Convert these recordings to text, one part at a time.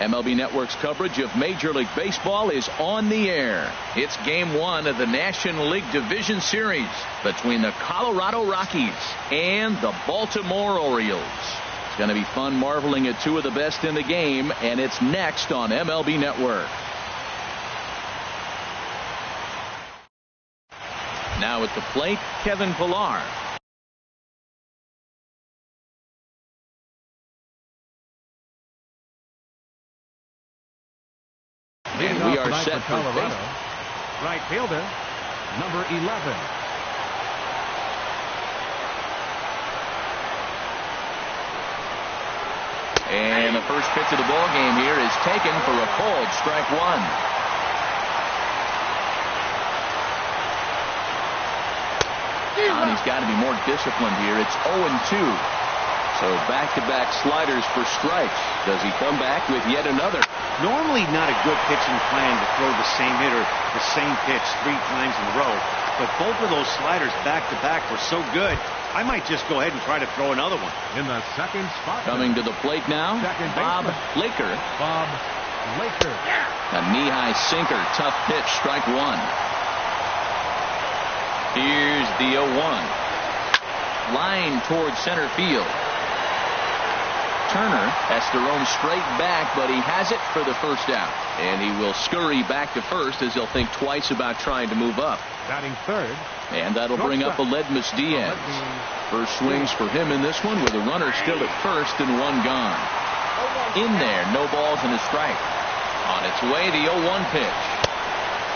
MLB Network's coverage of Major League Baseball is on the air. It's Game 1 of the National League Division Series between the Colorado Rockies and the Baltimore Orioles. It's going to be fun marveling at two of the best in the game, and it's next on MLB Network. Now at the plate, Kevin Pillar. And we are set for Colorado. Right fielder, number 11. And the first pitch of the ball game here is taken for a called strike one. He's got to be more disciplined here. It's 0-2. So back-to-back sliders for strikes. Does he come back with yet another? Normally not a good pitching plan to throw the same hitter the same pitch 3 times in a row. But both of those sliders back-to-back were so good, I might just go ahead and try to throw another one. In the second spot. Coming to the plate now, Bob Laker. Bob Laker. A knee-high sinker. Tough pitch. Strike one. Here's the 0-1. Line towards center field. Turner has to roam straight back, but he has it for the first out. And he will scurry back to first as he'll think twice about trying to move up. Batting third. And that'll bring up Aledmus Diaz. First swings for him in this one with a runner still at first and one gone. In there, no balls and a strike. On its way, the 0-1 pitch.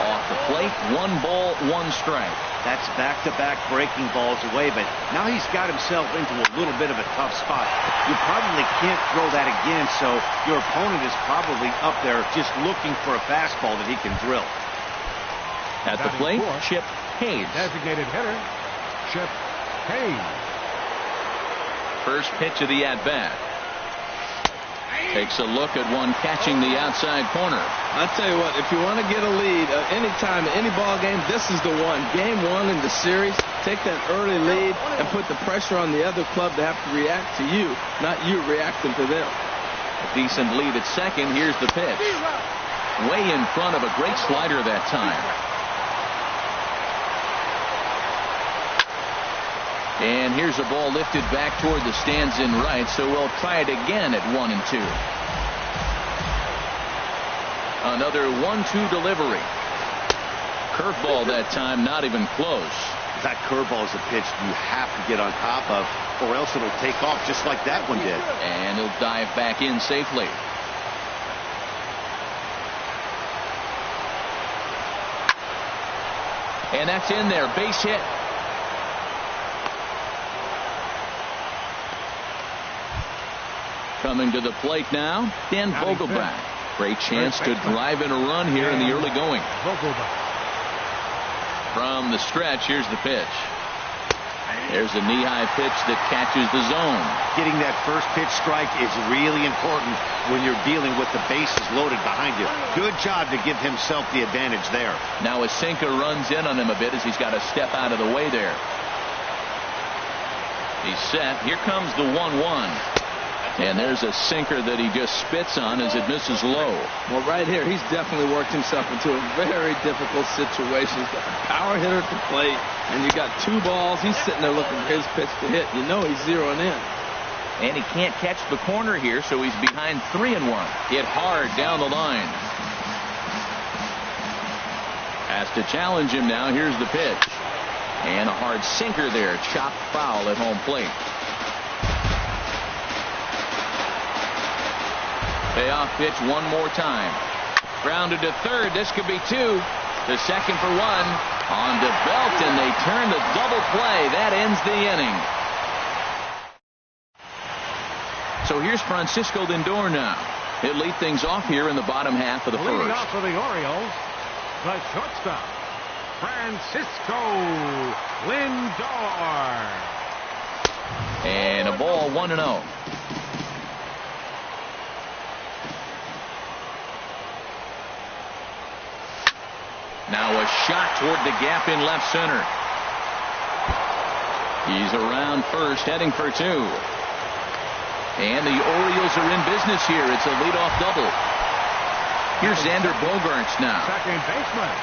Off the plate, 1 ball, 1 strike. That's back-to-back breaking balls away, but now he's got himself into a little bit of a tough spot. You probably can't throw that again, so your opponent is probably up there just looking for a fastball that he can drill. At the plate, Chip Hayes. Designated hitter, Chip Hayes. First pitch of the at-bat. Takes a look at one catching the outside corner. I'll tell you what, if you want to get a lead anytime in any ball game, this is the one. Game 1 in the series, take that early lead and put the pressure on the other club to have to react to you, not you reacting to them. A decent lead at second. Here's the pitch. Way in front of a great slider that time. And here's a ball lifted back toward the stands in right, so we'll try it again at 1-2. Another 1-2 delivery. Curveball that time, not even close. That curveball is a pitch you have to get on top of, or else it'll take off just like that one did. And he'll dive back in safely. And that's in there, base hit. Coming to the plate now, Dan Vogelbach. Great chance to drive in a run here in the early going. From the stretch, here's the pitch. There's a knee-high pitch that catches the zone. Getting that first pitch strike is really important when you're dealing with the bases loaded behind you. Good job to give himself the advantage there. Now a sinker runs in on him a bit as he's got to step out of the way there. He's set. Here comes the 1-1. And there's a sinker that he just spits on as it misses low. Well, right here, he's definitely worked himself into a very difficult situation. He's got a power hitter at the plate, and you got 2 balls. He's sitting there looking for his pitch to hit. You know he's zeroing in. And he can't catch the corner here, so he's behind 3-1. Hit hard down the line. Has to challenge him now. Here's the pitch. And a hard sinker there. Chopped foul at home plate. Payoff pitch one more time. Grounded to third. This could be 2. To second for 1. On to Belt, and they turn the double play. That ends the inning. So here's Francisco Lindor now. He'll lead things off here in the bottom half of the Leading first. off for the Orioles, the shortstop, Francisco Lindor. And a ball, 1-0. Now a shot toward the gap in left center. He's around first, heading for 2. And the Orioles are in business here. It's a leadoff double. Here's Xander Bogaerts now. Second baseman,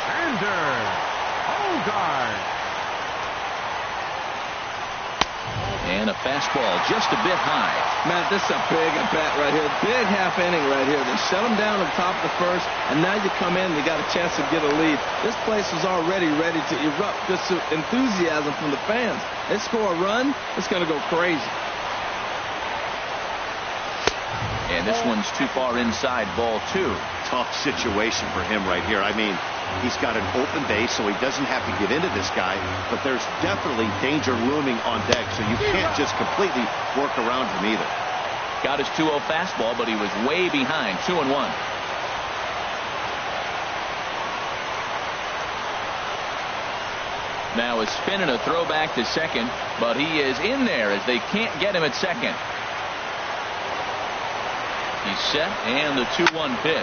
Xander Bogaerts. And a fastball just a bit high. Matt, this is a big at-bat right here. Big half inning right here. They shut them down on top of the first, and now you come in and you got a chance to get a lead. This place was already ready to erupt. Just enthusiasm from the fans. They score a run, it's going to go crazy. And this one's too far inside, ball 2. Tough situation for him right here. I mean, he's got an open base, so he doesn't have to get into this guy, but there's definitely danger looming on deck, so you can't just completely work around him either. Got his 2-0 fastball, but he was way behind. 2-1. Now a spin and a throw back to second, but he is in there as they can't get him at second. He's set, and the 2-1 pitch.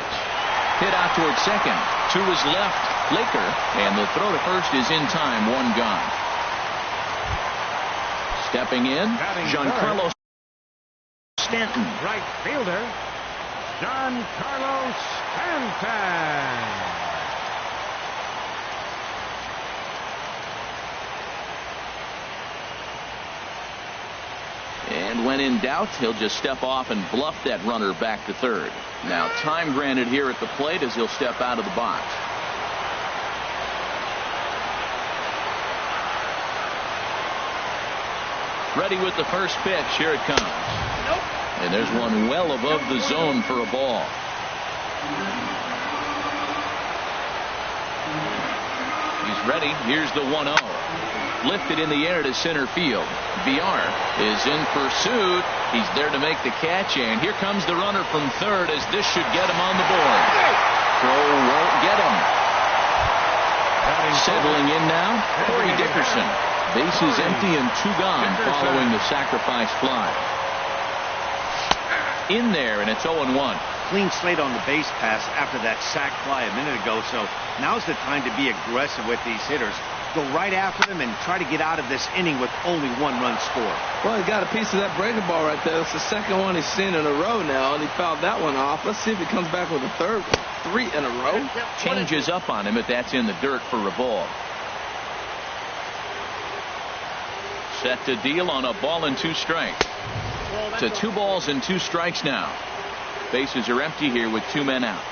Hit out towards second. To his left, Laker, and the throw to first is in time. 1 gone. Stepping in, Giancarlo Stanton. Right fielder, Giancarlo Stanton. And when in doubt, he'll just step off and bluff that runner back to third. Now time granted here at the plate as he'll step out of the box. Ready with the first pitch. Here it comes. And there's one well above the zone for a ball. He's ready. Here's the 1-0. Lifted in the air to center field. Villar is in pursuit. He's there to make the catch, and here comes the runner from third as this should get him on the board. Throw won't get him. Settling in now, Corey Dickerson. Bases empty and 2 gone following the sacrifice fly. In there, and it's 0-1. Clean slate on the base pass after that sac fly a minute ago, so now's the time to be aggressive with these hitters. Go right after them and try to get out of this inning with only 1 run scored. Well, he got a piece of that breaking ball right there. It's the second one he's seen in a row now, and he fouled that one off. Let's see if he comes back with a third one. 3 in a row. Changes up on him if that's in the dirt for a ball. Set to deal on a ball and 2 strikes. To 2 balls and 2 strikes now. Bases are empty here with 2 men out.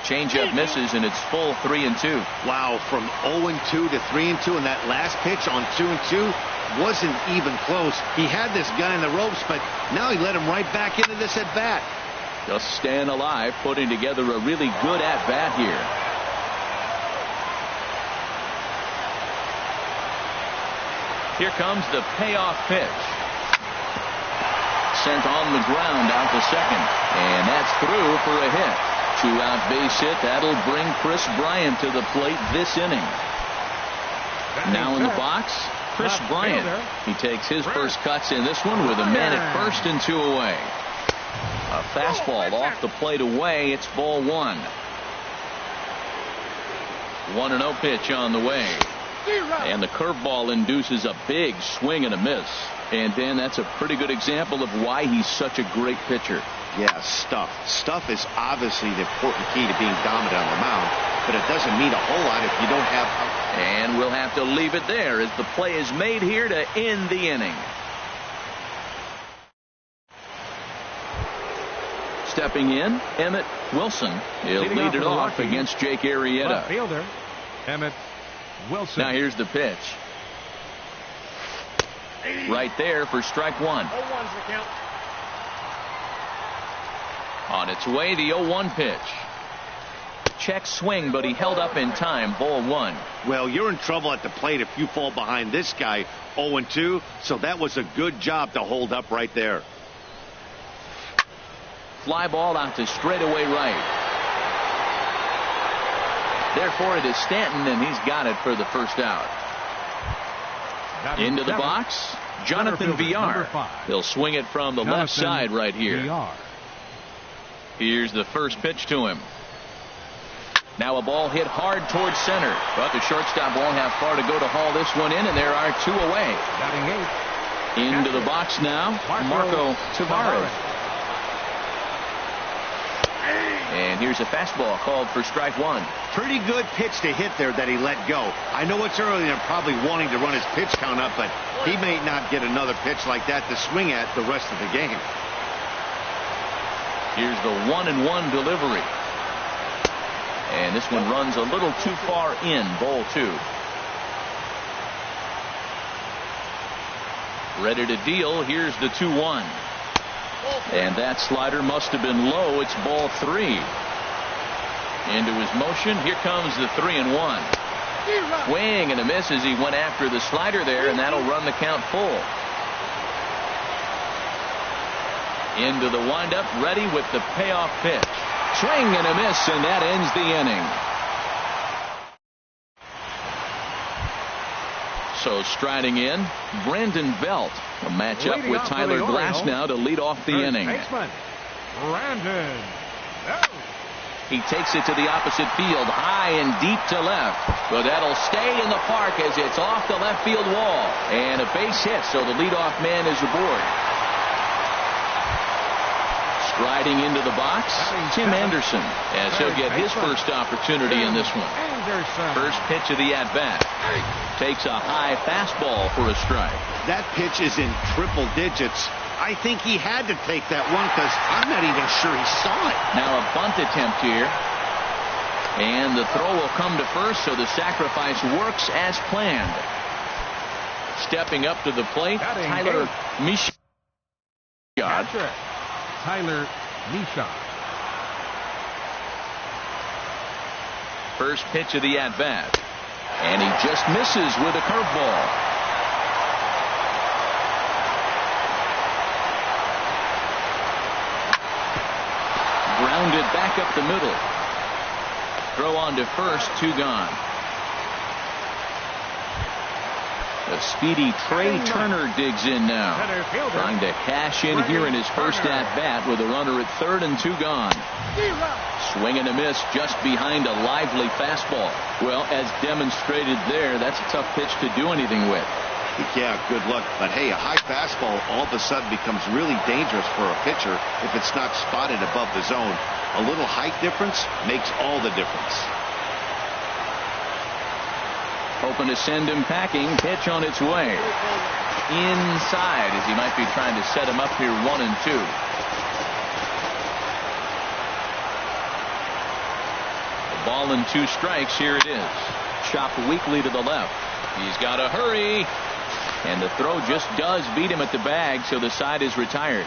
Changeup misses, and it's full 3-2. Wow, from 0-2 to 3-2, and that last pitch on 2-2 wasn't even close. He had this guy in the ropes, but now he let him right back into this at bat. Just staying alive, putting together a really good at bat here. Here comes the payoff pitch. Sent on the ground out to second, and that's through for a hit. 2-out base hit. That'll bring Chris Bryant to the plate this inning. Now in the box, Chris Bryant. He takes his first cuts in this one with a man at first and 2 away. A fastball off the plate away. It's ball 1. 1-0 pitch on the way. And the curveball induces a big swing and a miss. And Dan, that's a pretty good example of why he's such a great pitcher. Yeah, stuff. Stuff is obviously the important key to being dominant on the mound, but it doesn't mean a whole lot if you don't have. And we'll have to leave it there as the play is made here to end the inning. Stepping in, Emmett Wilson. He'll lead it off against Jake Arrieta. Left fielder, Emmett Wilson. Now here's the pitch. Right there for strike 1. 0-1's the count. On its way, the 0-1 pitch. Check swing, but he held up in time. Ball 1. Well, you're in trouble at the plate if you fall behind this guy 0-2, so that was a good job to hold up right there. Fly ball out to straightaway right. Therefore, it is Stanton, and he's got it for the first out. Into the box, Jonathan Villar. He'll swing it from the left side right here. Here's the first pitch to him. Now a ball hit hard towards center, but the shortstop won't have far to go to haul this one in, and there are 2 away. Batting 8, Into the box now, Marco Tavares. And here's a fastball called for strike one. Pretty good pitch to hit there that he let go. I know it's early and probably wanting to run his pitch count up, but he may not get another pitch like that to swing at the rest of the game. Here's the 1-1 delivery. And this one runs a little too far in, ball two. Ready to deal. Here's the 2-1. And that slider must have been low. It's ball three. Into his motion. Here comes the 3-1. Swing and a miss as he went after the slider there, and that'll run the count full. Into the windup, ready with the payoff pitch. Swing and a miss, and that ends the inning. So striding in, Brandon Belt. A matchup with Tyler Glass now to lead off the inning. Brandon Belt. He takes it to the opposite field, high and deep to left. But that'll stay in the park as it's off the left field wall. And a base hit, so the leadoff man is aboard. Riding into the box, Tim Anderson, as he'll get his first opportunity in this one. First pitch of the at-bat. Takes a high fastball for a strike. That pitch is in triple digits. I think he had to take that one because I'm not even sure he saw it. Now a bunt attempt here. And the throw will come to first, so the sacrifice works as planned. Stepping up to the plate, Tyler Michaud. Tyler Michaud. First pitch of the at-bat. And he just misses with a curveball. Grounded back up the middle. Throw on to first, two gone. The speedy Trey Turner digs in now, trying to cash in here in his first at-bat with a runner at third and two gone. Swing and a miss just behind a lively fastball. Well, as demonstrated there, that's a tough pitch to do anything with. Yeah, good luck. But hey, a high fastball all of a sudden becomes really dangerous for a pitcher if it's not spotted above the zone. A little height difference makes all the difference. Hoping to send him packing. Pitch on its way. Inside as he might be trying to set him up here 1-2. A ball and two strikes. Here it is. Chopped weakly to the left. He's got to hurry. And the throw just does beat him at the bag, so the side is retired.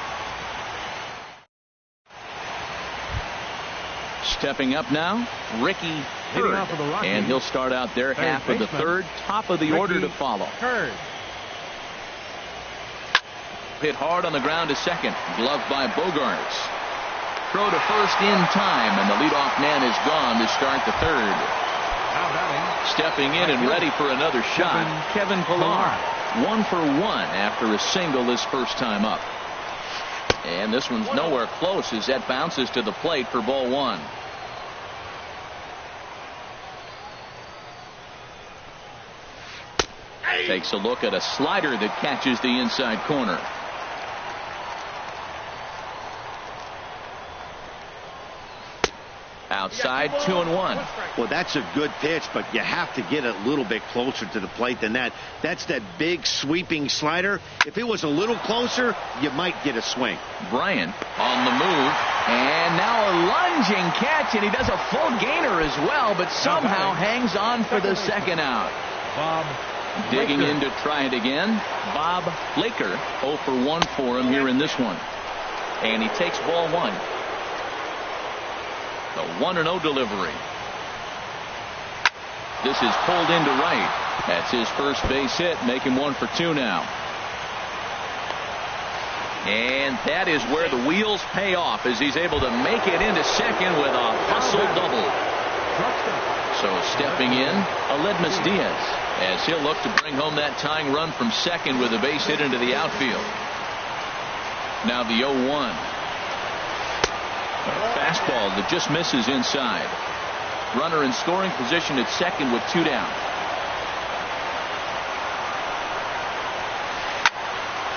Stepping up now, Ricky Hurd, and he'll start out their half of the third, top of the order to follow. Hit hard on the ground to second, gloved by Bogarts. Throw to first in time, and the leadoff man is gone to start the third. Stepping in and ready for another shot, Kevin Pillar. 1 for 1 after a single his first time up. And this one's nowhere close as that bounces to the plate for ball one. Takes a look at a slider that catches the inside corner. Outside, 2-1. Well, that's a good pitch, but you have to get a little bit closer to the plate than that. That's that big sweeping slider. If it was a little closer, you might get a swing. Bryant on the move, and now a lunging catch, and he does a full gainer as well, but somehow hangs on for the second out. Bob digging in to try it again. Bob Laker, 0 for 1 for him here in this one. And he takes ball one. The 1-0 delivery. This is pulled into right. That's his first base hit, making 1 for 2 now. And that is where the wheels pay off as he's able to make it into second with a hustle double. So stepping in, Aledmus Diaz, as he'll look to bring home that tying run from second with a base hit into the outfield. Now the 0-1. A fastball that just misses inside. Runner in scoring position at second with 2 down.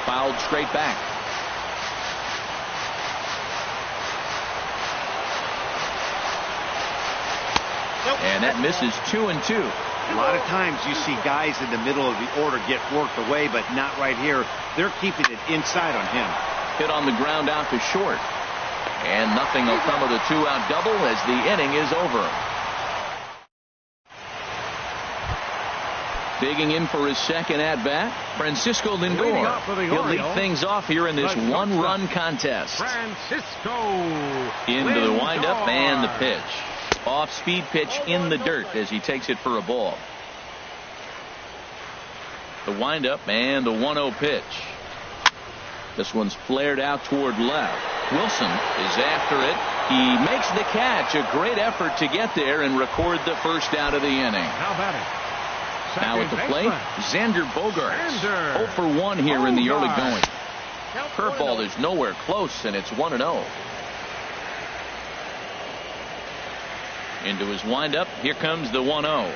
fouled straight back. And that misses 2-2. A lot of times you see guys in the middle of the order get worked away, but not right here. They're keeping it inside on him. Hit on the ground out to short. And nothing will come of the two-out double as the inning is over. Digging in for his second at-bat, Francisco Lindor. He'll lead things off here in this one-run contest. Francisco Into the windup Lindor. and the pitch. Off-speed pitch in the dirt as he takes it for a ball. The windup and the 1-0 pitch. This one's flared out toward left. Wilson is after it. He makes the catch. A great effort to get there and record the first out of the inning. Now batting. Now at the plate, Xander Bogaerts. 0 for 1 here in the early going. Curveball is nowhere close, and it's 1-0. Into his windup. Here comes the 1-0.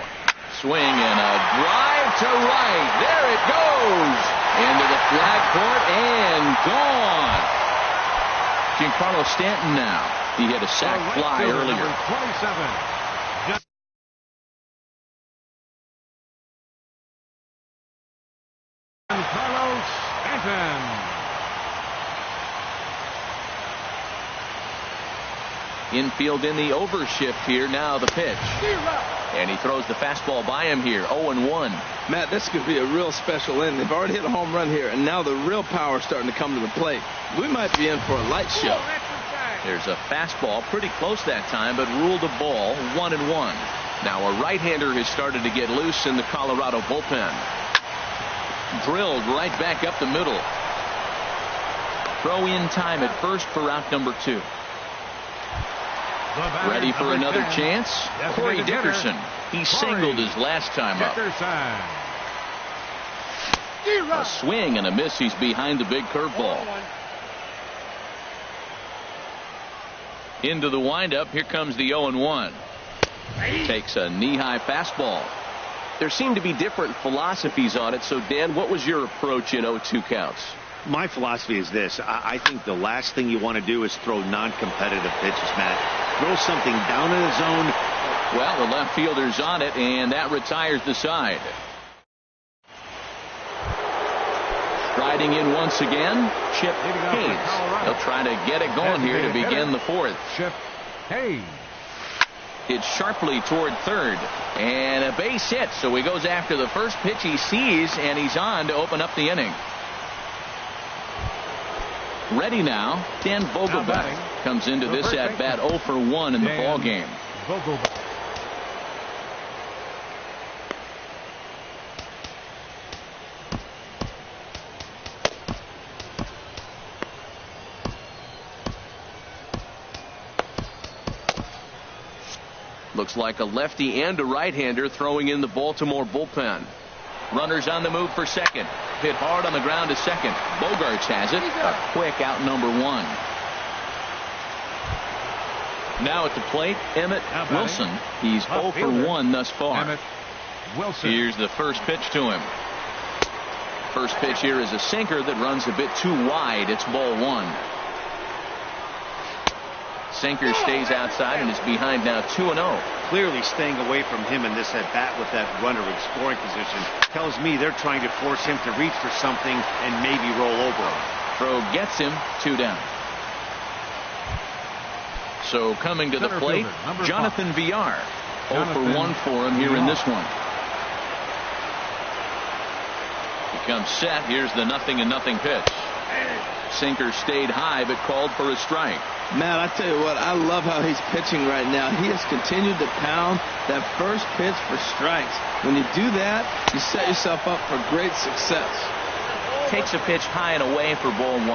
Swing and a drive to right. There it goes. Into the flag court and gone. Giancarlo Stanton now. He had a sac fly earlier. Number 27. Giancarlo Stanton. Infield in the overshift here. Now the pitch. And he throws the fastball by him here. 0-1. Matt, this could be a real special inning. They've already hit a home run here, and now the real power is starting to come to the plate. We might be in for a light show. There's a fastball pretty close that time, but ruled a ball. 1-1. Now a right-hander has started to get loose in the Colorado bullpen. Drilled right back up the middle. Throw in time at first for out number 2. Ready for another chance? Corey Dickerson. He singled his last time up. A swing and a miss. He's behind the big curveball. Into the windup. Here comes the 0-1. Takes a knee-high fastball. There seem to be different philosophies on it. So, Dan, what was your approach in 0-2 counts? My philosophy is this. I think the last thing you want to do is throw non-competitive pitches, Matt. Throw something down in the zone. Well, the left fielder's on it, and that retires the side. Striding in once again, Chip Hayes. They'll try to get it going here to begin the fourth. Chip Hayes. It's sharply toward third, and a base hit. So he goes after the first pitch he sees, and he's on to open up the inning. Ready now, Dan Vogelbach comes into this at bat 0 for 1 in the ball game. Looks like a lefty and a right-hander throwing in the Baltimore bullpen. Runners on the move for second. Hit hard on the ground to second. Bogaerts has it. A quick out number 1. Now at the plate, Emmett Wilson. He's 0 for 1 thus far. Here's the first pitch to him. First pitch here is a sinker that runs a bit too wide. It's ball 1. Sinker stays outside and is behind now 2-0. Clearly staying away from him in this at bat with that runner in scoring position tells me they're trying to force him to reach for something and maybe roll over him. Throw gets him. 2 down. So coming to the plate, Jonathan Villar. 0 for 1 for him here in this one. He comes set. Here's the 0-0 pitch. Sinker stayed high but called for a strike. Matt, I tell you what, I love how he's pitching right now. He has continued to pound that first pitch for strikes. When you do that, you set yourself up for great success. Takes a pitch high and away for ball 1.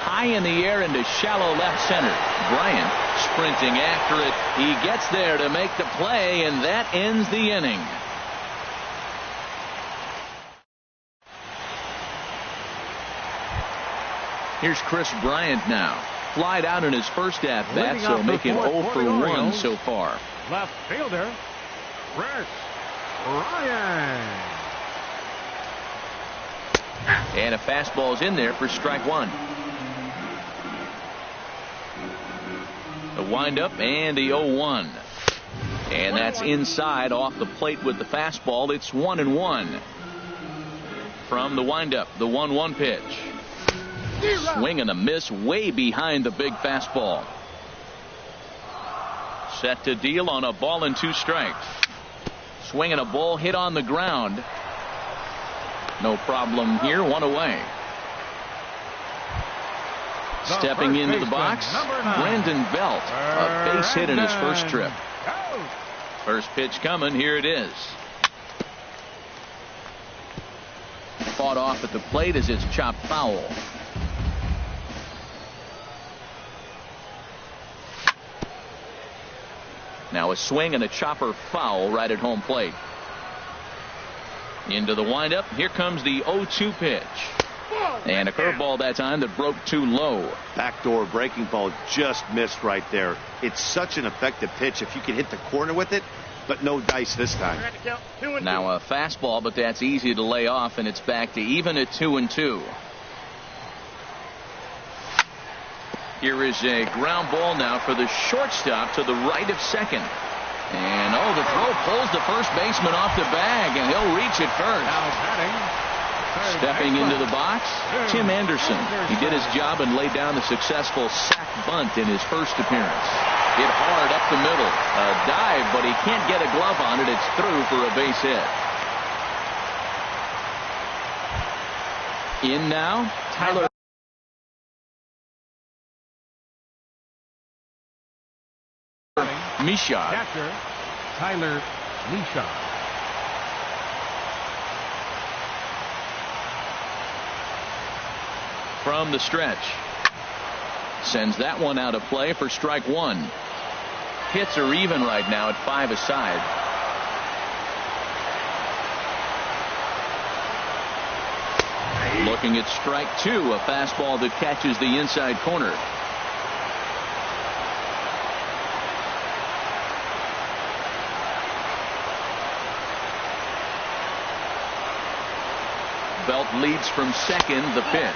High in the air into shallow left center. Bryant sprinting after it. He gets there to make the play, and that ends the inning. Here's Chris Bryant now. Flied out in his first at-bat, so making 0 for 1 so far. Left fielder, Chris Ryan. And a fastball is in there for strike one. The windup and the 0-1. And that's inside off the plate with the fastball. It's 1-1. From the windup, the 1-1 pitch. Swing and a miss way behind the big fastball. Set to deal on a ball and 2 strikes. Swinging a ball hit on the ground. No problem here. 1 away. Stepping into the box, Brandon Belt. A base hit in his first trip. First pitch coming. Here it is. Fought off at the plate as it's chopped foul. Now a swing and a chopper foul right at home plate. Into the windup. Here comes the 0-2 pitch. And a curveball that time that broke too low. Backdoor breaking ball just missed right there. It's such an effective pitch if you can hit the corner with it, but no dice this time. Now a fastball, but that's easy to lay off, and it's back to even at 2-2. Here is a ground ball now for the shortstop to the right of second. And the throw pulls the first baseman off the bag, and he'll reach it first. Now batting. Stepping into the box, Tim Anderson. He did his job and laid down a successful sac bunt in his first appearance. Hit hard up the middle. A dive, but he can't get a glove on it. It's through for a base hit. In now, Tyler Mishad. Catcher, Tyler Mishad. From the stretch. Sends that one out of play for strike one. Hits are even right now at 5 aside. Looking at strike two, a fastball that catches the inside corner. Belt leads from second. The pitch.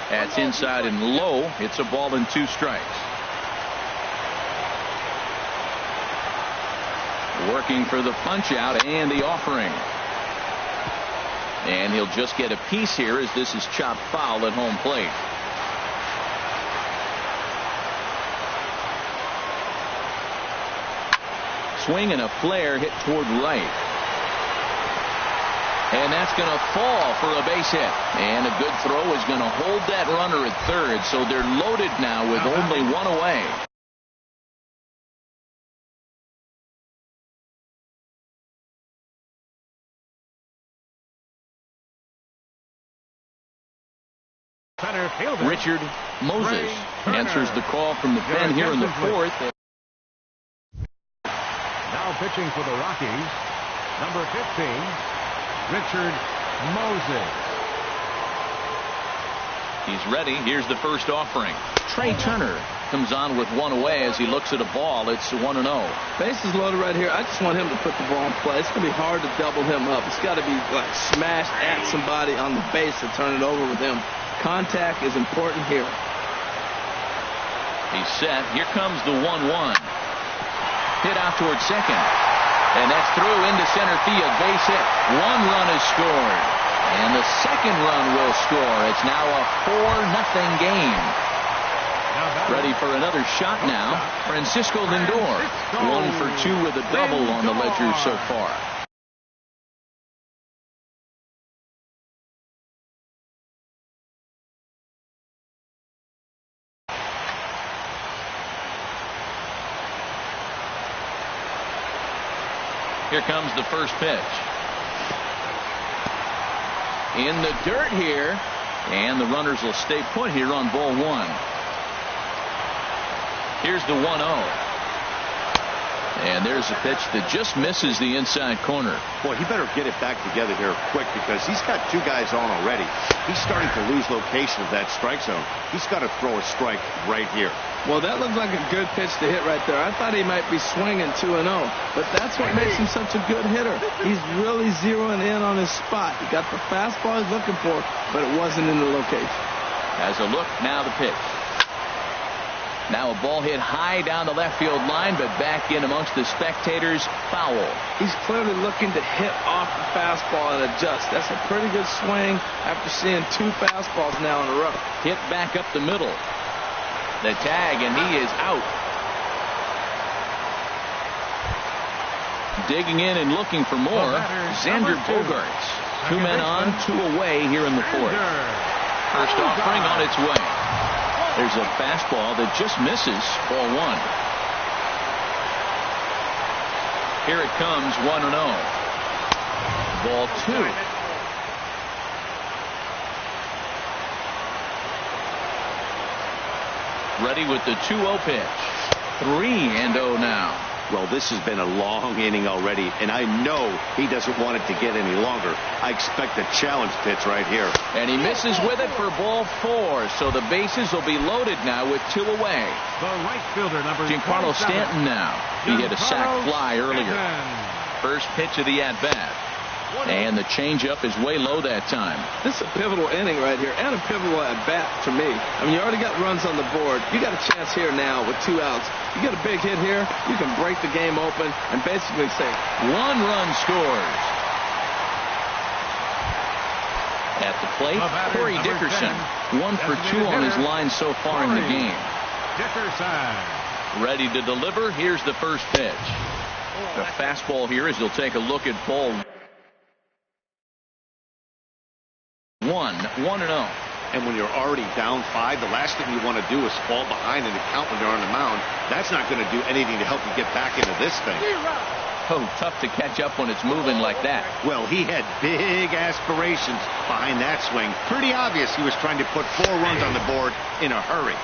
That's inside and low. It's a ball and 2 strikes. Working for the punch out and the offering. And he'll just get a piece here as this is chopped foul at home plate. Swing and a flare hit toward right. And that's going to fall for a base hit. And a good throw is going to hold that runner at third. So they're loaded now with only 1 away. Center fielder Richard Moses answers the call from the pen here in the 4th. Now pitching for the Rockies, number 15. Richard Moses. He's ready. Here's the first offering. Trey Turner comes on with 1 away as he looks at a ball. It's 1-0. Bases loaded right here. I just want him to put the ball in play. It's going to be hard to double him up. It's got to be like smashed at somebody on the base to turn it over with him. Contact is important here. He's set. Here comes the 1-1. Hit out towards second. And that's through into center field. Base hit. 1 run is scored. And the second run will score. It's now a 4-0 game. Ready for another shot now. Francisco Lindor. 1 for 2 with a double on the ledger so far. Here comes the first pitch. In the dirt here. And the runners will stay put here on ball 1. Here's the 1-0. And there's a pitch that just misses the inside corner. Boy, he better get it back together here quick because he's got two guys on already. He's starting to lose location of that strike zone. He's got to throw a strike right here. Well, that looks like a good pitch to hit right there. I thought he might be swinging 2-0, but that's what makes him such a good hitter. He's really zeroing in on his spot. He got the fastball he's looking for, but it wasn't in the location. As a look, now the pitch. Now a ball hit high down the left field line, but back in amongst the spectators, foul. He's clearly looking to hit off the fastball and adjust. That's a pretty good swing after seeing two fastballs now in a row. Hit back up the middle. The tag, and he is out. Digging in and looking for more, Xander Bogaerts. 2 men on, 2 away here in the fourth. First offering on its way. There's a fastball that just misses, ball 1. Here it comes, 1-0. Ball 2. Ready with the 2-0 pitch. 3-0 now. Well, this has been a long inning already, and I know he doesn't want it to get any longer. I expect a challenge pitch right here. And he misses with it for ball 4, so the bases will be loaded now with 2 away. The right fielder, number Giancarlo 27. Stanton now. He hit a sac fly earlier. Stanton. First pitch of the at-bat. And the changeup is way low that time. This is a pivotal inning right here, and a pivotal at-bat for me. I mean, you already got runs on the board. You got a chance here now with 2 outs. You get a big hit here, you can break the game open and basically say 1 run scores. At the plate, Corey Dickerson. 1 for 2 on his line so far in the game. Dickerson. Ready to deliver. Here's the first pitch. The fastball here as he'll take a look at ball 1, 1-0. And when you're already down 5, the last thing you want to do is fall behind in the count when you're on the mound. That's not going to do anything to help you get back into this thing. Oh, tough to catch up when it's moving like that. Well, he had big aspirations behind that swing. Pretty obvious he was trying to put 4 runs on the board in a hurry.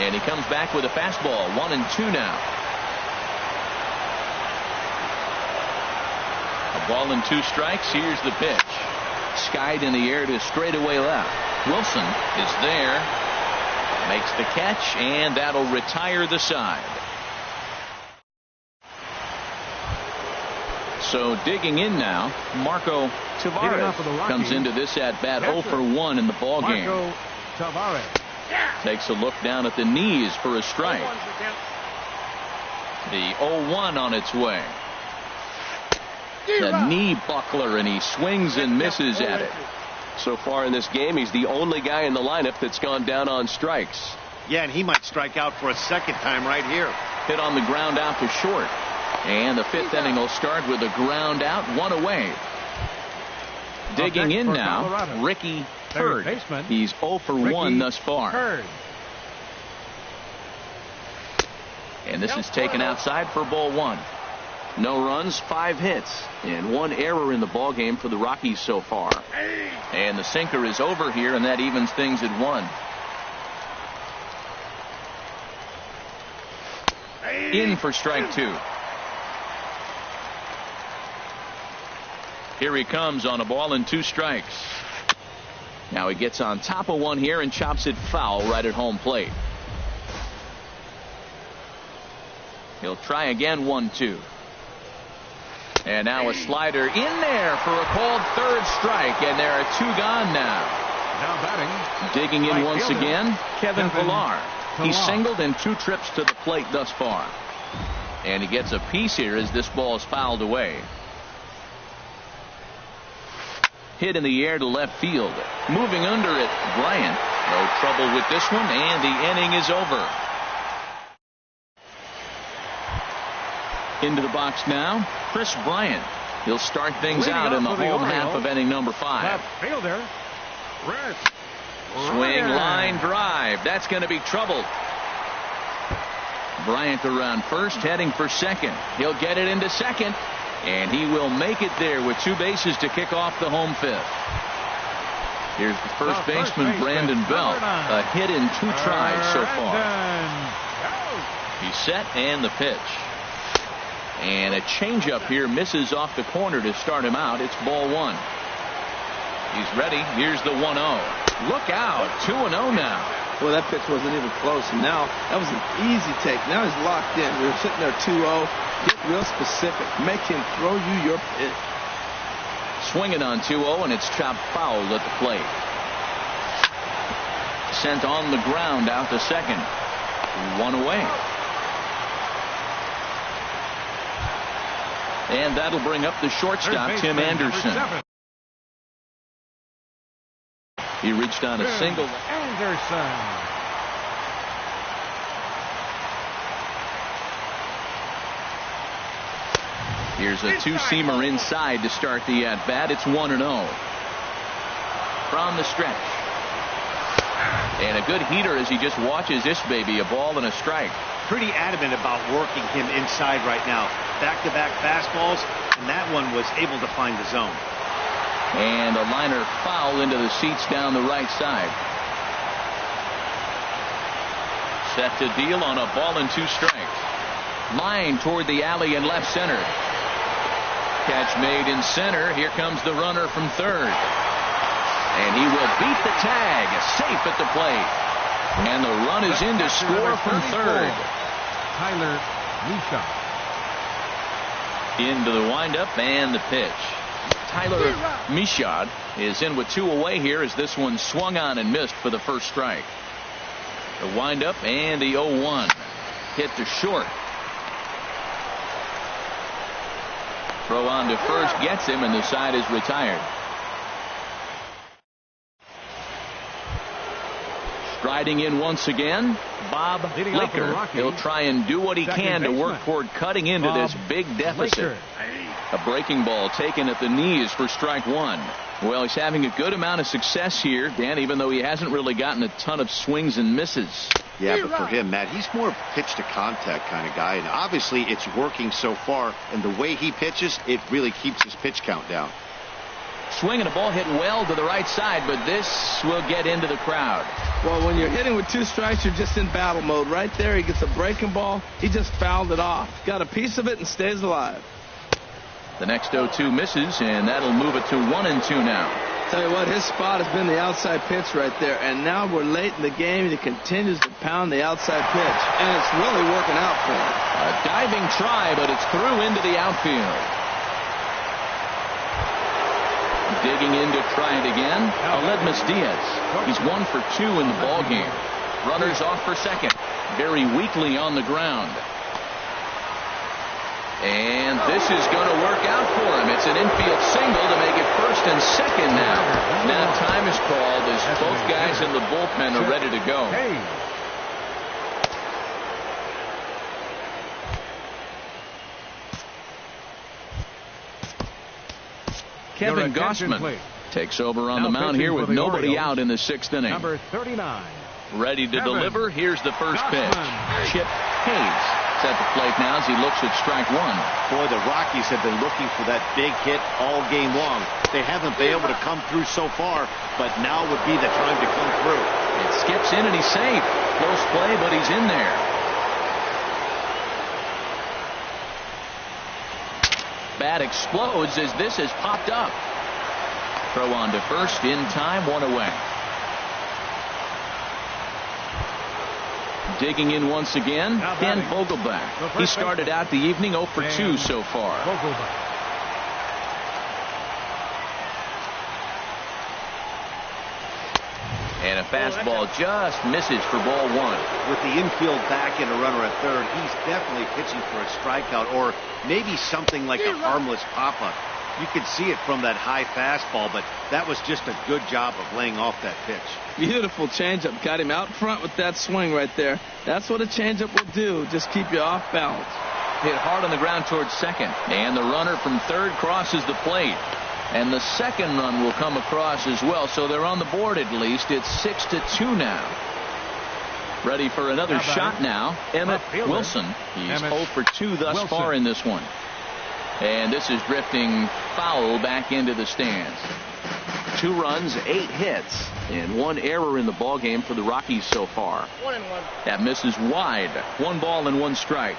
And he comes back with a fastball. 1-2 now. A ball and 2 strikes. Here's the pitch. Skied in the air to straightaway left. Wilson is there. Makes the catch, and that'll retire the side. So digging in now, Marco Tavares comes into this at-bat 0 for 1 in the ballgame. Marco Tavares. Takes a look down at the knees for a strike. The 0-1 on its way. The knee buckler, and he swings and misses at it. So far in this game, he's the only guy in the lineup that's gone down on strikes. Yeah, and he might strike out for a second time right here. Hit on the ground out to short. And the 5th inning will start with a ground out, 1 away. Digging in now, Ricky Hurd. He's 0 for 1 thus far. And this is taken outside for ball 1. No runs, 5 hits, and 1 error in the ballgame for the Rockies so far. And the sinker is over here, and that evens things at 1. In for strike 2. Here he comes on a ball and 2 strikes. Now he gets on top of 1 here and chops it foul right at home plate. He'll try again, 1-2. And now a slider in there for a called 3rd strike, and there are 2 gone now. Now batting. Digging in once again, Kevin Pillar. He's singled in 2 trips to the plate thus far. And he gets a piece here as this ball is fouled away. Hit in the air to left field. Moving under it, Bryant. No trouble with this one, and the inning is over. Into the box now, Chris Bryant. He'll start things out in the home half of inning number 5. Left fielder, Swing, line drive. That's going to be trouble. Bryant around first, heading for second. He'll get it into second, and he will make it there with 2 bases to kick off the home 5th. Here's the first baseman, Brandon Belt. A hit in 2 tries so far. He's set, and the pitch. And a changeup here misses off the corner to start him out. It's ball one. He's ready. Here's the 1-0. Look out. 2-0 now. Well, that pitch wasn't even close. And now, that was an easy take. Now he's locked in. We were sitting there 2-0. Get real specific. Make him throw you your pitch. Swinging on 2-0, and it's chopped foul at the plate. Sent on the ground out to second. One away. And that'll bring up the shortstop, Tim Anderson. He reached on a single. Anderson. Here's a two-seamer inside to start the at-bat. It's 1-0. From the stretch. And a good heater as he just watches this baby. A ball and a strike. Pretty adamant about working him inside right now. Back-to-back fastballs, and that one was able to find the zone. And a liner foul into the seats down the right side. Set to deal on a ball and 2 strikes. Line toward the alley in left center. Catch made in center. Here comes the runner from third. And he will beat the tag. Safe at the plate. And the run is in to score from third. Tyler Misha. Into the windup and the pitch. Tyler Misha is in with 2 away here as this one swung on and missed for the first strike. The windup and the 0-1. Hit to short. Throw on to first gets him, and the side is retired. Striding in once again, Bob Laker. He'll try and do what he can to work toward cutting into this big deficit. A breaking ball taken at the knees for strike 1. Well, he's having a good amount of success here, Dan, even though he hasn't really gotten a ton of swings and misses. Yeah, but for him, Matt, he's more pitch to contact kind of guy, and obviously it's working so far, and the way he pitches, it really keeps his pitch count down. Swinging a ball hit well to the right side, but this will get into the crowd. Well, when you're hitting with 2 strikes, you're just in battle mode. Right there, he gets a breaking ball. He just fouled it off. Got a piece of it and stays alive. The next 0-2 misses, and that'll move it to 1-2 now. Tell you what, his spot has been the outside pitch right there, and now we're late in the game, and he continues to pound the outside pitch, and it's really working out for him. A diving try, but it's through into the outfield. Digging in to try it again, Aledmus Diaz. He's 1 for 2 in the ballgame. Runners off for second. Very weakly on the ground. And this is going to work out for him. It's an infield single to make it first and second now. Now time is called as both guys in the bullpen are ready to go. Kevin Gossman takes over on the mound here with nobody out in the 6th inning. Number 39. Ready to deliver. Here's the first pitch. Chip Hayes at the plate now as he looks at strike 1. Boy, the Rockies have been looking for that big hit all game long. They haven't been able to come through so far, but now would be the time to come through. It skips in and he's safe. Close play, but he's in there. Bat explodes as this has popped up. Throw on to first in time, 1 away. Digging in once again, Ken Vogelbach. He started out the evening 0 for 2 so far. And a fastball just misses for ball 1. With the infield back and a runner at third, he's definitely pitching for a strikeout or maybe something like a harmless pop-up. You could see it from that high fastball, but that was just a good job of laying off that pitch. Beautiful changeup. Got him out front with that swing right there. That's what a changeup will do. Just keep you off balance. Hit hard on the ground towards second. And the runner from third crosses the plate. And the second run will come across as well. So they're on the board at least. It's 6-2 now. Ready for another shot now. Emmett Wilson. He's 0 for 2 thus far in this one. And this is drifting foul back into the stands. 2 runs, 8 hits, and 1 error in the ballgame for the Rockies so far. 1-1. That misses wide. 1 ball and 1 strike.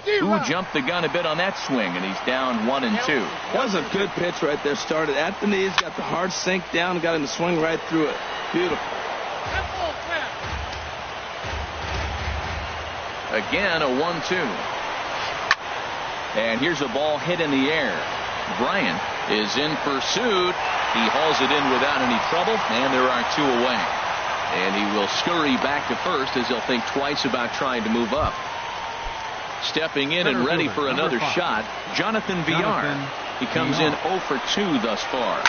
Who jumped the gun a bit on that swing, and he's down 1-2. That was a good pitch right there. Started at the knees, got the hard sink down, got him to swing right through it. Beautiful. Again, a 1-2. And here's a ball hit in the air. Bryant is in pursuit. He hauls it in without any trouble, and there are 2 away. And he will scurry back to first as he'll think twice about trying to move up. Stepping in and ready for another shot, Jonathan Villar. He comes in 0 for 2 thus far.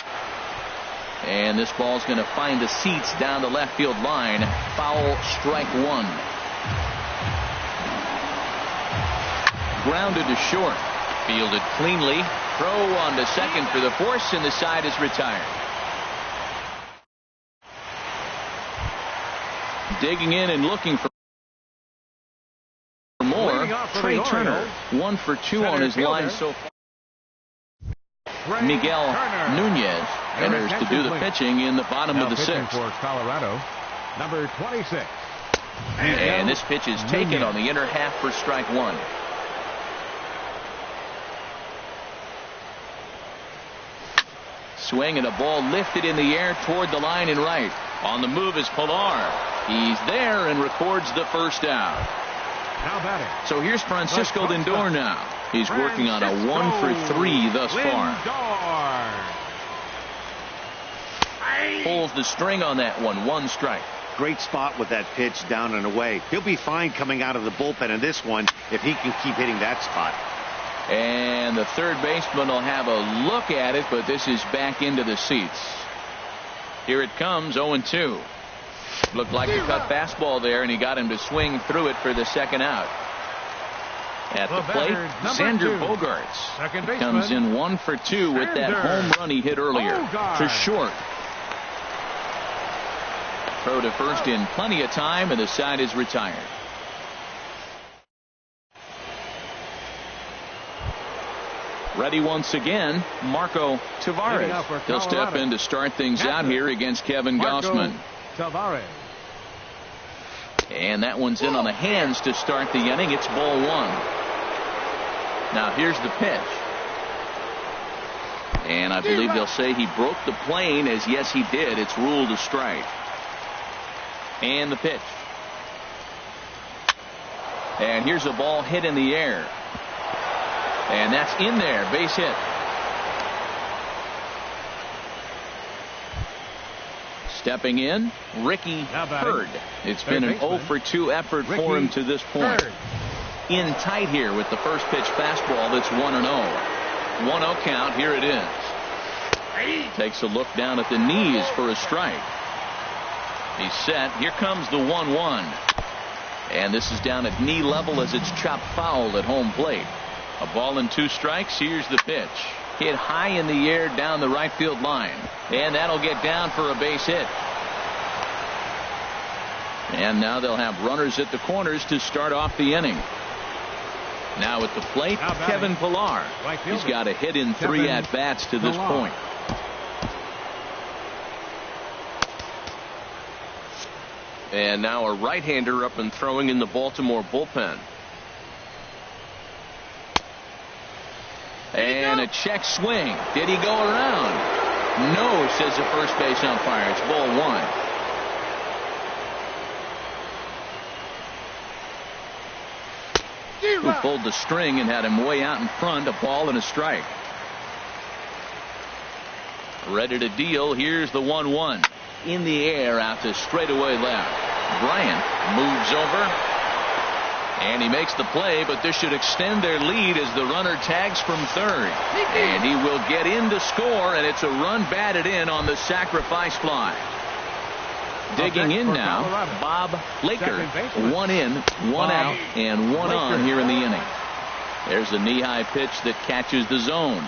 And this ball's going to find the seats down the left field line. Foul, strike 1. Grounded to short. Fielded cleanly. Throw on to second for the force, and the side is retired. Digging in and looking for more, Trey Turner. 1 for 2 on his line so far. Miguel Nunez enters to do the pitching in the bottom of the 6th. For Colorado, number 26. And this pitch is taken on the inner half for strike 1. Swing and a ball lifted in the air toward the line and right. On the move is Pilar. He's there and records the first out. Now batting. So here's Francisco Lindor now. He's working on a 1 for 3 thus far. Pulls the string on that one. 1 strike. Great spot with that pitch down and away. He'll be fine coming out of the bullpen in this one if he can keep hitting that spot. And the third baseman will have a look at it, but this is back into the seats. Here it comes, 0-2. Looked like a cut fastball there, and he got him to swing through it for the second out. At the plate, Xander Bogaerts comes in 1 for 2 with that home run he hit earlier to short. Throw to first in plenty of time, and the side is retired. Ready once again, Marco Tavares. He'll step in to start things out here against Kevin Gausman. And that one's in on the hands to start the inning. It's ball 1. Now here's the pitch. And I believe they'll say he broke the plane, as yes he did. It's ruled a strike. And the pitch. And here's a ball hit in the air. And that's in there. Base hit. Stepping in, Ricky Hurd. It's been an 0 for 2 effort for him to this point. In tight here with the first pitch fastball. That's 1-0. 1-0 count. Here it is. Takes a look down at the knees for a strike. He's set. Here comes the 1-1. And this is down at knee level as it's chopped foul at home plate. A ball and 2 strikes. Here's the pitch. Hit high in the air down the right field line. And that'll get down for a base hit. And now they'll have runners at the corners to start off the inning. Now at the plate, Kevin Pilar. He's got a hit in 3 at-bats to this point. And now a right-hander up and throwing in the Baltimore bullpen. And a check swing. Did he go around? No, says the first base umpire. It's ball 1. Who pulled the string and had him way out in front. A ball and a strike. Ready to deal. Here's the 1-1. In the air out to straightaway left. Bryant moves over. And he makes the play, but this should extend their lead as the runner tags from third. And he will get in to score, and it's a run batted in on the sacrifice fly. Digging in now, Bob Laker. 1 in, 1 out, and 1 on here in the inning. There's a knee-high pitch that catches the zone.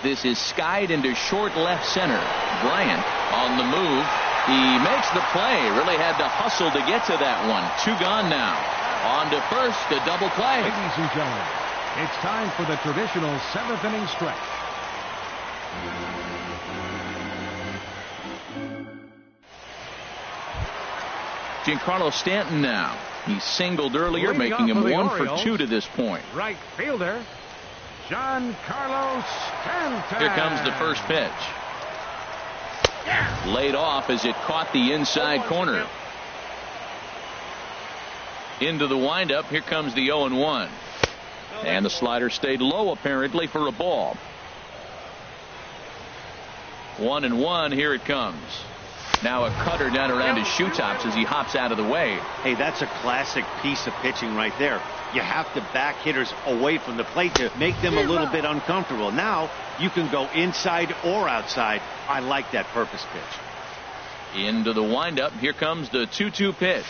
This is skied into short left center. Bryant on the move. He makes the play. Really had to hustle to get to that one. 2 gone now. On to first, a double play. Ladies and gentlemen, it's time for the traditional 7th inning stretch. Giancarlo Stanton now. He singled earlier, Leading making off him for the 1 for Orioles, 2 to this point. Right fielder, Giancarlo Stanton. Here comes the first pitch. Laid off as it caught the inside corner. Into the windup. Here comes the 0-1. And the slider stayed low apparently for a ball. 1-1. Here it comes. Now a cutter down around his shoe tops as he hops out of the way. Hey, that's a classic piece of pitching right there. You have to back hitters away from the plate to make them a little bit uncomfortable. Now you can go inside or outside. I like that purpose pitch. Into the windup. Here comes the 2-2 pitch.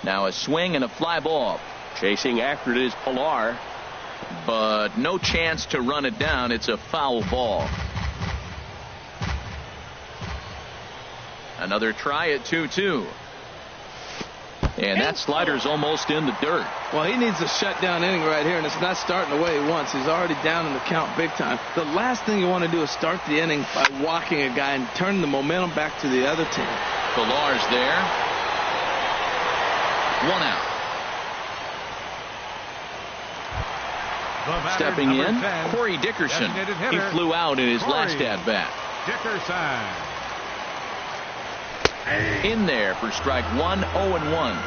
Now a swing and a fly ball. Chasing after it is Pilar, but no chance to run it down. It's a foul ball. Another try at 2-2. And that slider's almost in the dirt. Well, he needs a shutdown inning right here, and it's not starting the way he wants. He's already down in the count big time. The last thing you want to do is start the inning by walking a guy and turning the momentum back to the other team. Pilar's there. 1 out. Stepping in, 10, Corey Dickerson. He flew out in his last at-bat. Dickerson. In there for strike 1, 0-1.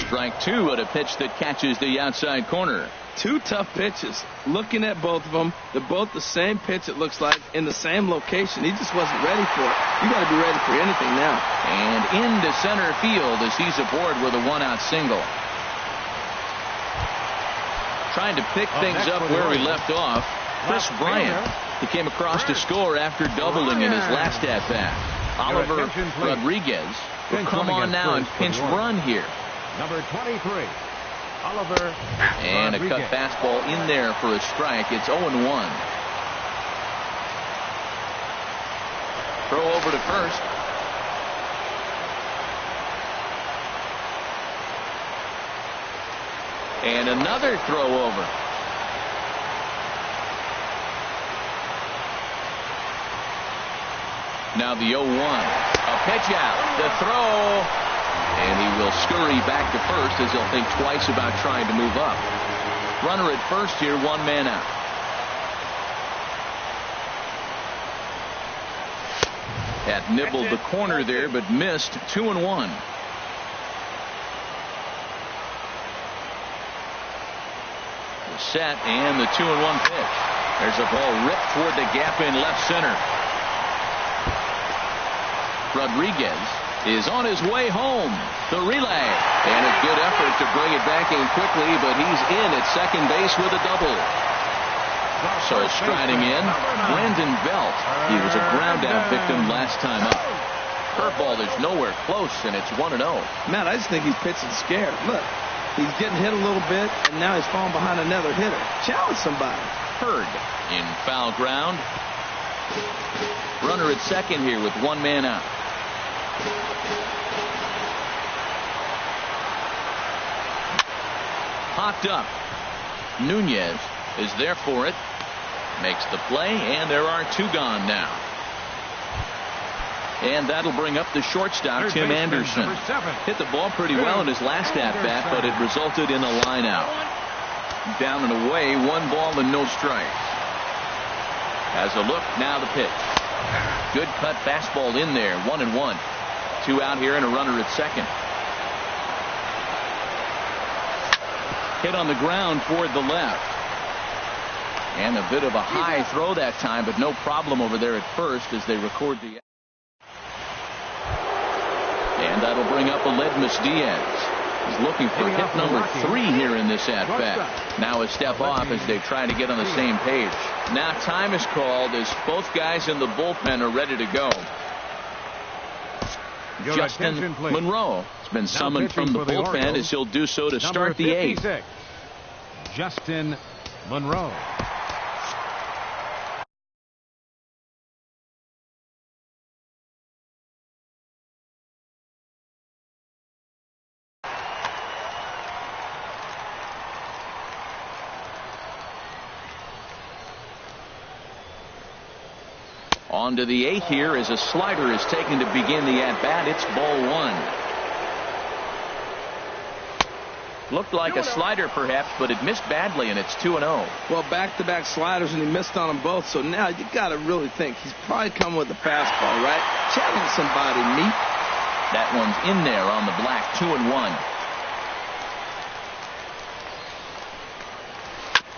Strike 2 at a pitch that catches the outside corner. 2 tough pitches. Looking at both of them, they're both the same pitch, it looks like, in the same location. He just wasn't ready for it. You got to be ready for anything now. And into center field as he's aboard with a 1-out single. Trying to pick things up where we left off. Chris Bryant. He came across to score after doubling in his last at-bat. Oliver Rodriguez will come on now and pinch run here. Number 23, Oliver. And a cut fastball in there for a strike. It's 0-1. Throw over to first. And another throw over. Now the 0-1. A pitch out. The throw. And he will scurry back to first as he'll think twice about trying to move up. Runner at first here, 1 man out. That nibbled the corner there, but missed. 2-1. The set and the 2-1 pitch. There's a ball ripped toward the gap in left center. Rodriguez is on his way home. The relay. And a good effort to bring it back in quickly, but he's in at second base with a double. So striding in, Brandon Belt. He was a ground-out victim last time up. Curveball is nowhere close, and it's 1-0. Matt, I just think he's pitching scared. Look, he's getting hit a little bit, and now he's falling behind another hitter. Challenge somebody. Hurd in foul ground. Runner at second here with 1 man out. Popped up. Nunez is there for it. Makes the play, and there are 2 gone now. And that'll bring up the shortstop, Tim Anderson. Hit the ball pretty well in his last at-bat, but it resulted in a line out. Down and away, 1 ball and no strikes. As a look, now the pitch. Good cut fastball in there, 1-1. 2 out here and a runner at second. Hit on the ground toward the left. And a bit of a high throw that time, but no problem over there at first as they record the. And that'll bring up Aledmus Diaz. He's looking for hit number 3 here in this at-bat. Now a step off as they try to get on the same page. Now time is called as both guys in the bullpen are ready to go. Justin Monroe has been summoned from the bullpen as he'll do so to start the 8th. Justin Monroe. On to the 8th here as a slider is taken to begin the at-bat. It's ball 1. Looked like a slider perhaps, but it missed badly, and it's 2-0. Well, back-to-back sliders, and he missed on them both. So now you got to really think he's probably coming with a fastball, right? Challenge somebody, meat. That one's in there on the black. 2-1.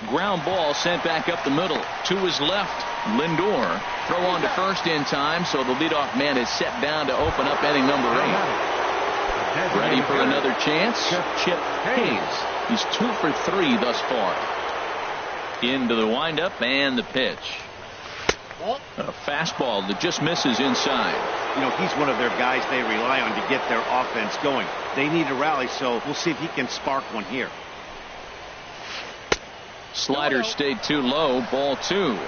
Ground ball sent back up the middle. To his left, Lindor. Throw on to first in time, so the leadoff man is set down to open up inning number 8. Ready for another chance? Chip Hayes. He's 2 for 3 thus far. Into the windup and the pitch. A fastball that just misses inside. You know, he's one of their guys they rely on to get their offense going. They need a rally, so we'll see if he can spark one here. Slider stayed too low. Ball 2.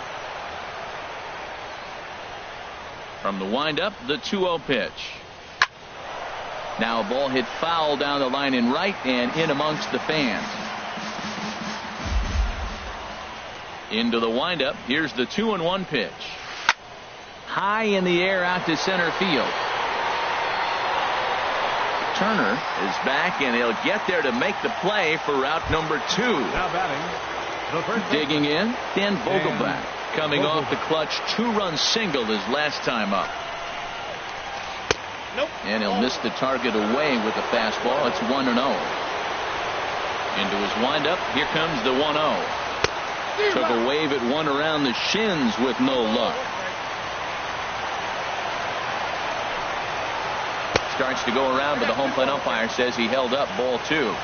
From the windup, the 2-0 pitch. Now a ball hit foul down the line in right and in amongst the fans. Into the windup. Here's the 2-1 pitch. High in the air out to center field. Turner is back, and he'll get there to make the play for route number 2. Now batting. Digging in, Dan Vogelback, coming off the clutch 2-run single his last time up. And he'll miss the target away with the fastball. It's 1-0. Into his windup. Here comes the 1-0. Took a wave at one around the shins with no luck. Starts to go around, but the home plate umpire says he held up. Ball 2.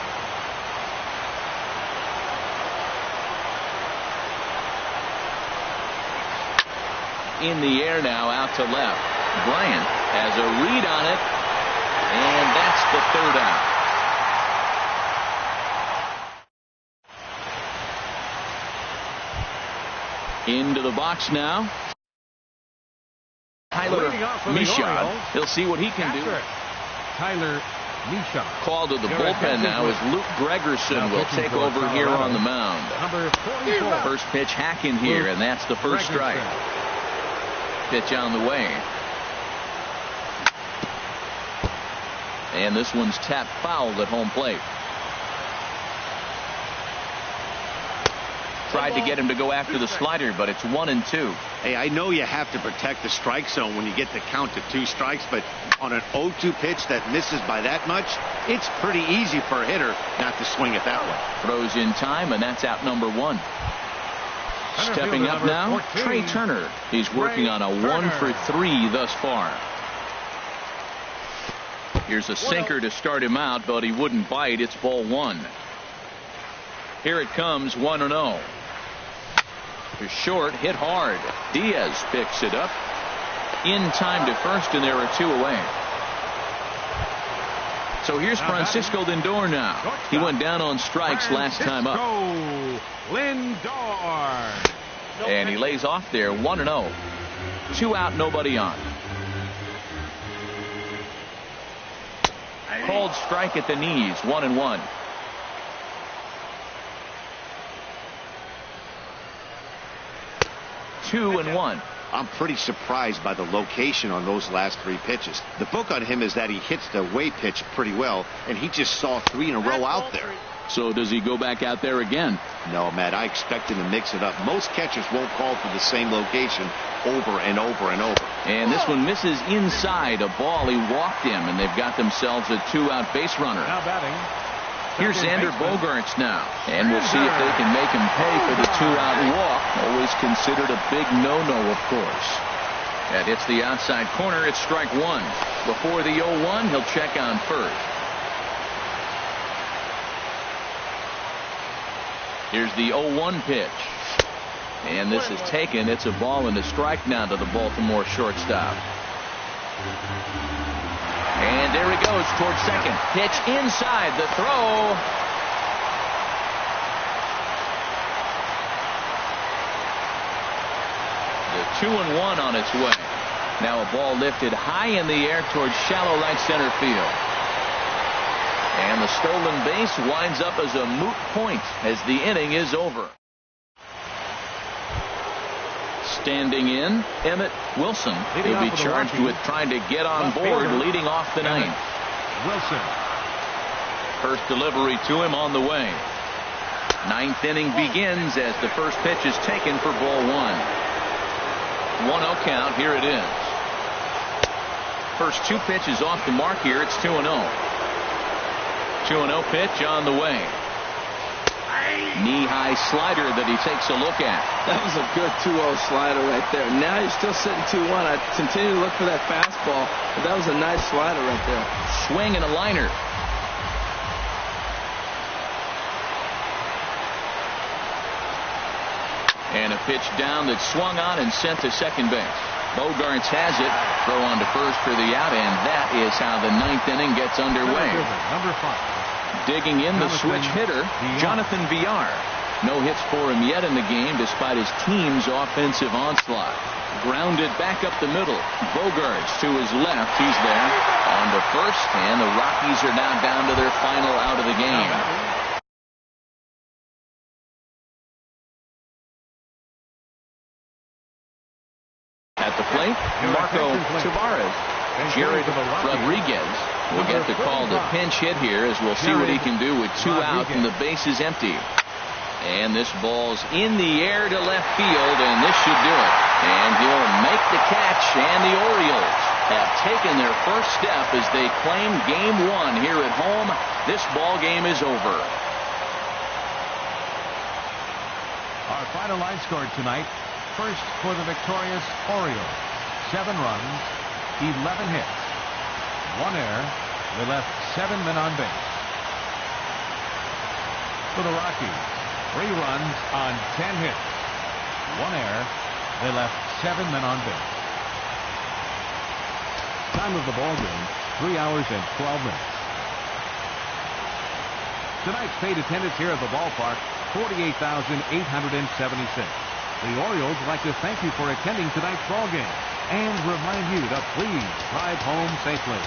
In the air now, out to left. Bryant has a read on it, and that's the 3rd out. Into the box now. Tyler Michaud. He'll see what he can do. Tyler Michaud. Called to the bullpen now as Luke Gregerson will take over here on the mound. Number 44. First pitch hacking here, and that's the first strike. Pitch on the way. And this one's tapped foul at home plate. Tried to get him to go after the slider, but it's 1-2. Hey, I know you have to protect the strike zone when you get the count to 2 strikes, but on an 0-2 pitch that misses by that much, it's pretty easy for a hitter not to swing it that way. Throws in time, and that's out number 1. Stepping up now, 14. Trey Turner. He's working on a 1 for 3 thus far. Here's a sinker to start him out, but he wouldn't bite. It's ball 1. Here it comes, 1-0. To short, hit hard. Diaz picks it up. In time to first, and there are 2 away. So here's Francisco Lindor now. He went down on strikes last time up. Lindor. And he lays off there, 1-0. 2 out, nobody on. Called strike at the knees, 1-1. Two and 1. I'm pretty surprised by the location on those last 3 pitches. The book on him is that he hits the away pitch pretty well, and he just saw 3 in a row out there. So does he go back out there again? No, Matt, I expect him to mix it up. Most catchers won't call for the same location over and over and over. And this one misses inside a ball. He walked him, and they've got themselves a 2-out base runner. Now batting. Here's Xander Bogaerts now, and we'll see if they can make him pay for the 2-out walk. Always considered a big no-no, of course. That hits the outside corner. It's strike 1. Before the 0-1, he'll check on first. Here's the 0-1 pitch. And this is taken. It's a ball and a strike now to the Baltimore shortstop. And there he goes towards second. Pitch inside. The throw. The 2-1 on its way. Now a ball lifted high in the air towards shallow right center field. And the stolen base winds up as a moot point as the inning is over. Standing in, Emmett Wilson. He'll be charged with trying to get on board leading off the ninth. Wilson. First delivery to him on the way. Ninth inning begins as the first pitch is taken for ball one. 1-0 count. Here it is. First two pitches off the mark here. It's 2-0. 2-0 pitch on the way. Knee-high slider that he takes a look at. That was a good 2-0 slider right there. Now you're still sitting 2-1. I continue to look for that fastball, but that was a nice slider right there. Swing and a liner. And a pitch down that swung on and sent to second base. Bogarts has it. Throw on to first for the out, and that is how the ninth inning gets underway. Number 5. Digging in the switch hitter, Jonathan Villar. No hits for him yet in the game despite his team's offensive onslaught. Grounded back up the middle. Bogarts to his left. He's there on to first, and the Rockies are now down to their final out of the game. At the plate, Marco Tavares. Jared Rodriguez will get the call to pinch hit here, as we'll see what he can do with 2 out and the base is empty. And this ball's in the air to left field, and this should do it. And he'll make the catch, and the Orioles have taken their first step as they claim game 1 here at home. This ball game is over. Our final line score tonight. First for the victorious Orioles. 7 runs, 11 hits, 1 error. They left 7 men on base. For the Rockies, 3 runs on 10 hits, 1 error. They left 7 men on base. Time of the ball game, 3 hours and 12 minutes. Tonight's paid attendance here at the ballpark, 48,876. The Orioles would like to thank you for attending tonight's ball game and remind you to please drive home safely.